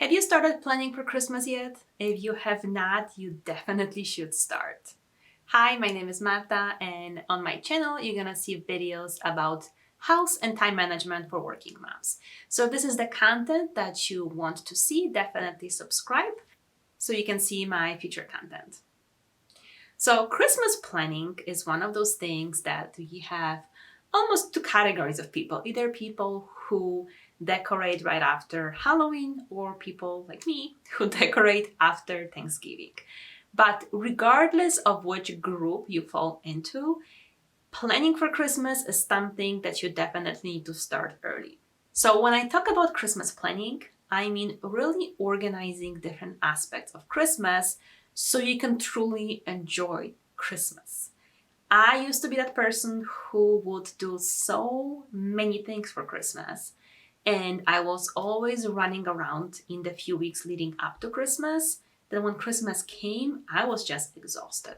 Have you started planning for Christmas yet? If you have not, you definitely should start. Hi, my name is Marta, and on my channel, you're gonna see videos about house and time management for working moms. So if this is the content that you want to see, definitely subscribe so you can see my future content. So Christmas planning is one of those things that we have almost two categories of people, either people who decorate right after Halloween or people like me who decorate after Thanksgiving. But regardless of which group you fall into, planning for Christmas is something that you definitely need to start early. So when I talk about Christmas planning, I mean really organizing different aspects of Christmas so you can truly enjoy Christmas. I used to be that person who would do so many things for Christmas, and I was always running around in the few weeks leading up to Christmas. Then when Christmas came, I was just exhausted.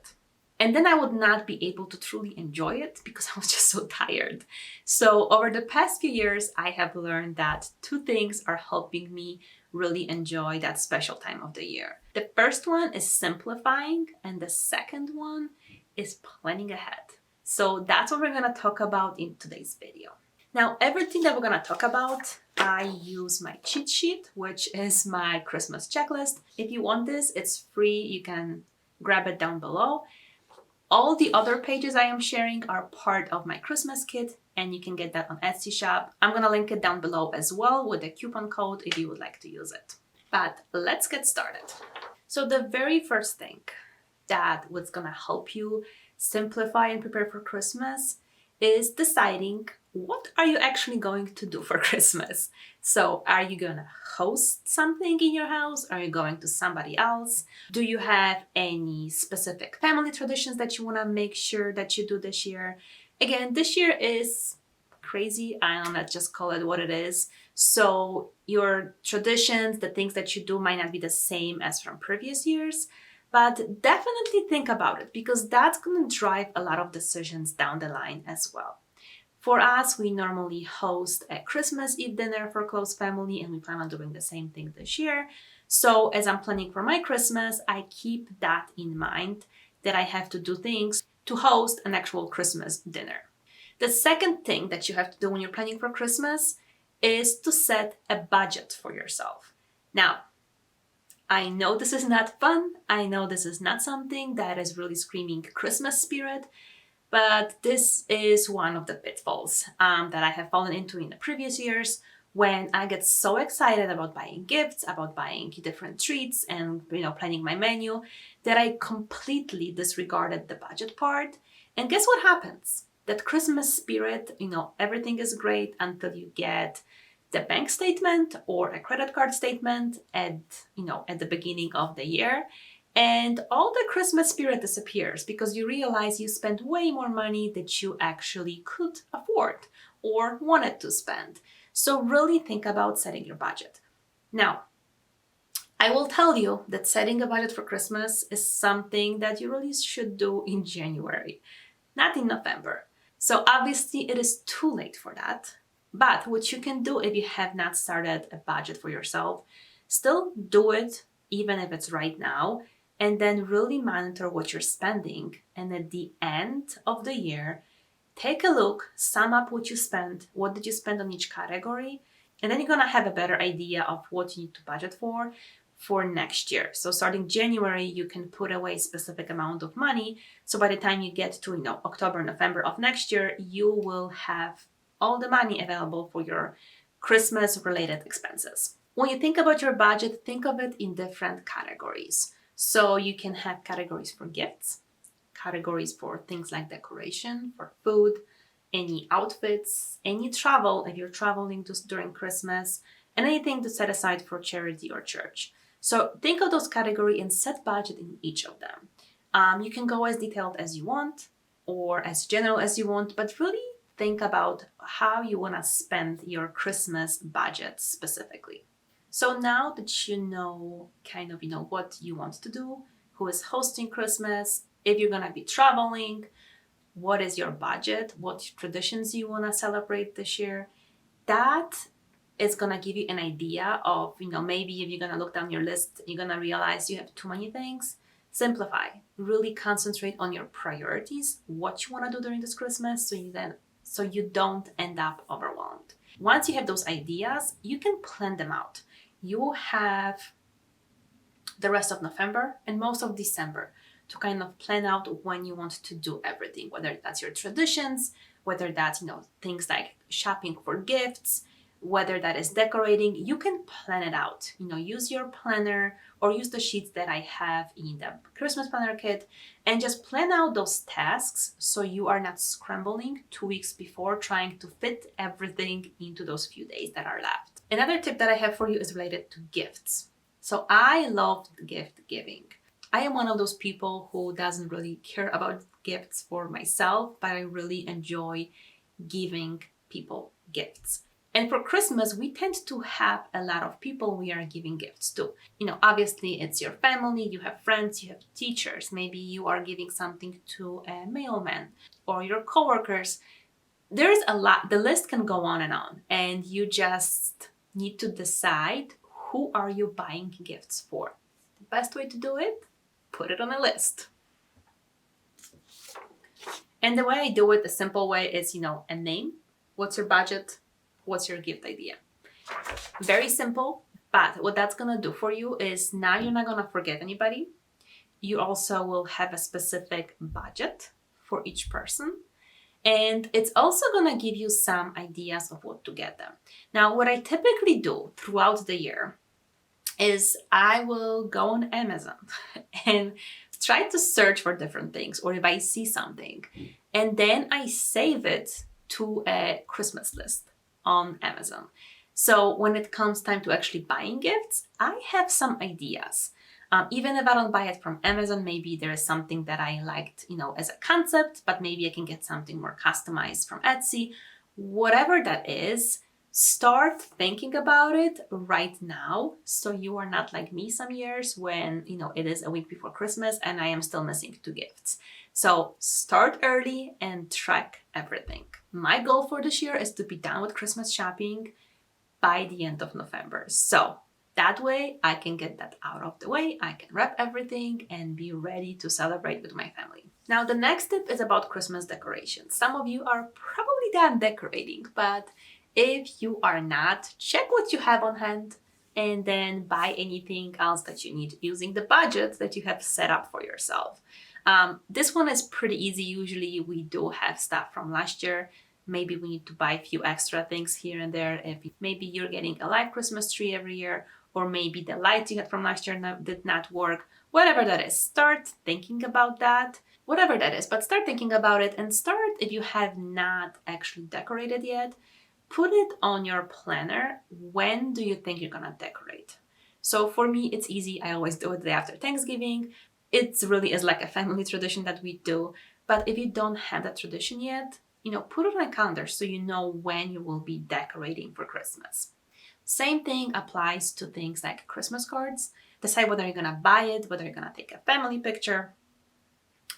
And then I would not be able to truly enjoy it because I was just so tired. So over the past few years, I have learned that two things are helping me really enjoy that special time of the year. The first one is simplifying, and the second one is planning ahead. So that's what we're gonna talk about in today's video. Now, everything that we're gonna talk about, I use my cheat sheet, which is my Christmas checklist. If you want this, it's free. You can grab it down below. All the other pages I am sharing are part of my Christmas kit, and you can get that on Etsy shop. I'm gonna link it down below as well with a coupon code if you would like to use it. But let's get started. So the very first thing that was gonna help you simplify and prepare for Christmas is deciding what are you actually going to do for Christmas. So are you gonna host something in your house? Are you going to somebody else? Do you have any specific family traditions that you wanna make sure that you do this year? Again, this year is crazy. Let's just call it what it is. So your traditions, the things that you do might not be the same as from previous years, but definitely think about it because that's going to drive a lot of decisions down the line as well. For us, we normally host a Christmas Eve dinner for close family, and we plan on doing the same thing this year. So as I'm planning for my Christmas, I keep that in mind that I have to do things to host an actual Christmas dinner. The second thing that you have to do when you're planning for Christmas is to set a budget for yourself. Now, I know this is not fun. I know this is not something that is really screaming Christmas spirit, but this is one of the pitfalls that I have fallen into in the previous years when I get so excited about buying gifts, about buying different treats and planning my menu that I completely disregarded the budget part. And guess what happens? That Christmas spirit, everything is great until you get the bank statement or a credit card statement at the beginning of the year, and all the Christmas spirit disappears because you realize you spent way more money that you actually could afford or wanted to spend. So really think about setting your budget. Now, I will tell you that setting a budget for Christmas is something that you really should do in January, not in November. So obviously it is too late for that. But what you can do if you have not started a budget for yourself, still do it even if it's right now, and then really monitor what you're spending. And at the end of the year, take a look, sum up what you spent, what did you spend on each category, and then you're gonna have a better idea of what you need to budget for next year. So starting January, you can put away a specific amount of money. So by the time you get to October, November of next year, you will have all the money available for your Christmas related expenses. When you think about your budget, think of it in different categories. So you can have categories for gifts, categories for things like decoration, for food, any outfits, any travel if you're traveling during Christmas, and anything to set aside for charity or church. So think of those categories and set budget in each of them. You can go as detailed as you want or as general as you want, but really think about how you want to spend your Christmas budget specifically. So now that you know what you want to do, who is hosting Christmas, if you're going to be traveling, what is your budget, what traditions you want to celebrate this year, that It's gonna give you an idea of, maybe if you're gonna look down your list, you're gonna realize you have too many things. Simplify. Really concentrate on your priorities, what you wanna do during this Christmas, so you don't end up overwhelmed. Once you have those ideas, you can plan them out. You have the rest of November and most of December to kind of plan out when you want to do everything, whether that's your traditions, whether that's, things like shopping for gifts, whether that is decorating. You can plan it out. Use your planner or use the sheets that I have in the Christmas planner kit and just plan out those tasks so you are not scrambling 2 weeks before trying to fit everything into those few days that are left. Another tip that I have for you is related to gifts. So I love gift giving. I am one of those people who doesn't really care about gifts for myself, but I really enjoy giving people gifts. And for Christmas, we tend to have a lot of people we are giving gifts to. Obviously it's your family, you have friends, you have teachers. Maybe you are giving something to a mailman or your coworkers. There's a lot. The list can go on, and you just need to decide who are you buying gifts for. The best way to do it, put it on a list. And the way I do it, the simple way is, a name. What's your budget? What's your gift idea? Very simple, but what that's gonna do for you is now you're not gonna forget anybody. You also will have a specific budget for each person. And it's also gonna give you some ideas of what to get them. Now, what I typically do throughout the year is I will go on Amazon and try to search for different things, or if I see something, and then I save it to a Christmas list on Amazon. So when it comes time to actually buying gifts, I have some ideas. Even if I don't buy it from Amazon, maybe there is something that I liked, as a concept, but maybe I can get something more customized from Etsy. Whatever that is, start thinking about it right now, so you are not like me some years when, it is a week before Christmas and I am still missing 2 gifts. So start early and track everything. My goal for this year is to be done with Christmas shopping by the end of November. So that way I can get that out of the way, I can wrap everything and be ready to celebrate with my family. Now, the next tip is about Christmas decorations. Some of you are probably done decorating, but if you are not, check what you have on hand and then buy anything else that you need using the budget that you have set up for yourself. This one is pretty easy. Usually we do have stuff from last year. Maybe we need to buy a few extra things here and there. If maybe you're getting a live Christmas tree every year, or maybe the lights you had from last year did not work. Whatever that is, start thinking about that. Whatever that is, but start thinking about it and start, if you have not actually decorated yet, put it on your planner. When do you think you're gonna decorate? So for me, it's easy. I always do it the day after Thanksgiving. It really is like a family tradition that we do. But if you don't have that tradition yet, put it on a calendar so you know when you will be decorating for Christmas. Same thing applies to things like Christmas cards. Decide whether you're gonna buy it, whether you're gonna take a family picture,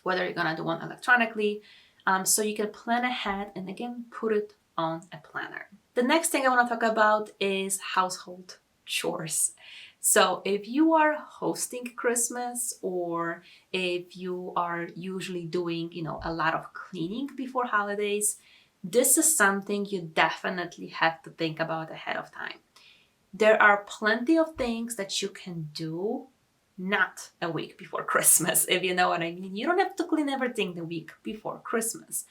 whether you're gonna do one electronically. So you can plan ahead and again, put it on a planner. The next thing I wanna talk about is household chores. So if you are hosting Christmas, or if you are usually doing, a lot of cleaning before holidays, this is something you definitely have to think about ahead of time. There are plenty of things that you can do not a week before Christmas, if you know what I mean. You don't have to clean everything the week before Christmas.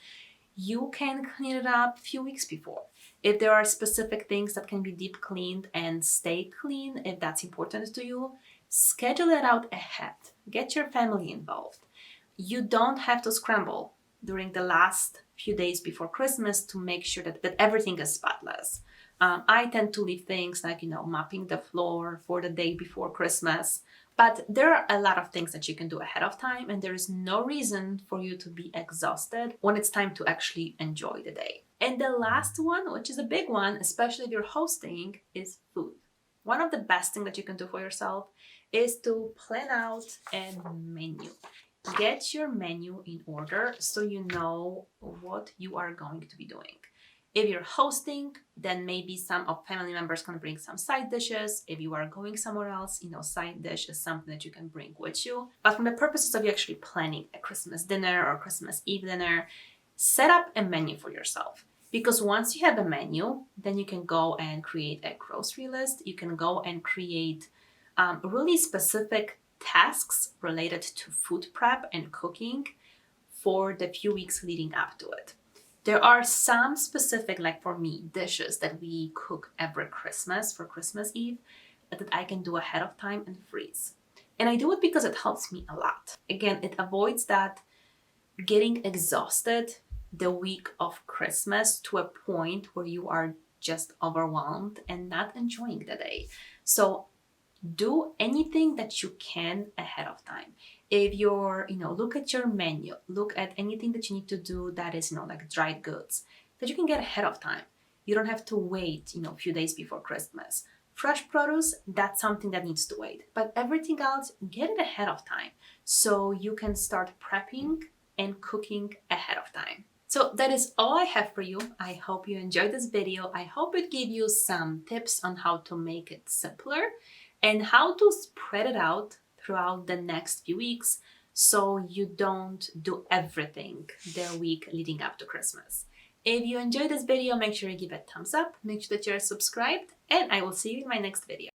You can clean it up a few weeks before. If there are specific things that can be deep cleaned and stay clean, if that's important to you, schedule it out ahead. Get your family involved. You don't have to scramble during the last few days before Christmas to make sure that everything is spotless. I tend to leave things like, mopping the floor for the day before Christmas. But there are a lot of things that you can do ahead of time, and there is no reason for you to be exhausted when it's time to actually enjoy the day. And the last one, which is a big one, especially if you're hosting, is food. One of the best things that you can do for yourself is to plan out a menu. Get your menu in order so you know what you are going to be doing. If you're hosting, then maybe some of family members can bring some side dishes. If you are going somewhere else, side dish is something that you can bring with you. But from the purposes of you actually planning a Christmas dinner or Christmas Eve dinner, set up a menu for yourself. Because once you have a menu, then you can go and create a grocery list. You can go and create really specific tasks related to food prep and cooking for the few weeks leading up to it. There are some specific, like for me, dishes that we cook every Christmas for Christmas Eve that I can do ahead of time and freeze. And I do it because it helps me a lot. Again, it avoids that getting exhausted the week of Christmas to a point where you are just overwhelmed and not enjoying the day. So do anything that you can ahead of time. If you're, look at your menu, look at anything that you need to do that is, like dried goods that you can get ahead of time. You don't have to wait, a few days before Christmas. Fresh produce, that's something that needs to wait. But everything else, get it ahead of time so you can start prepping and cooking ahead of time. So that is all I have for you. I hope you enjoyed this video. I hope it gave you some tips on how to make it simpler and how to spread it out throughout the next few weeks so you don't do everything the week leading up to Christmas. If you enjoyed this video, make sure you give it a thumbs up, make sure that you're subscribed, and I will see you in my next video.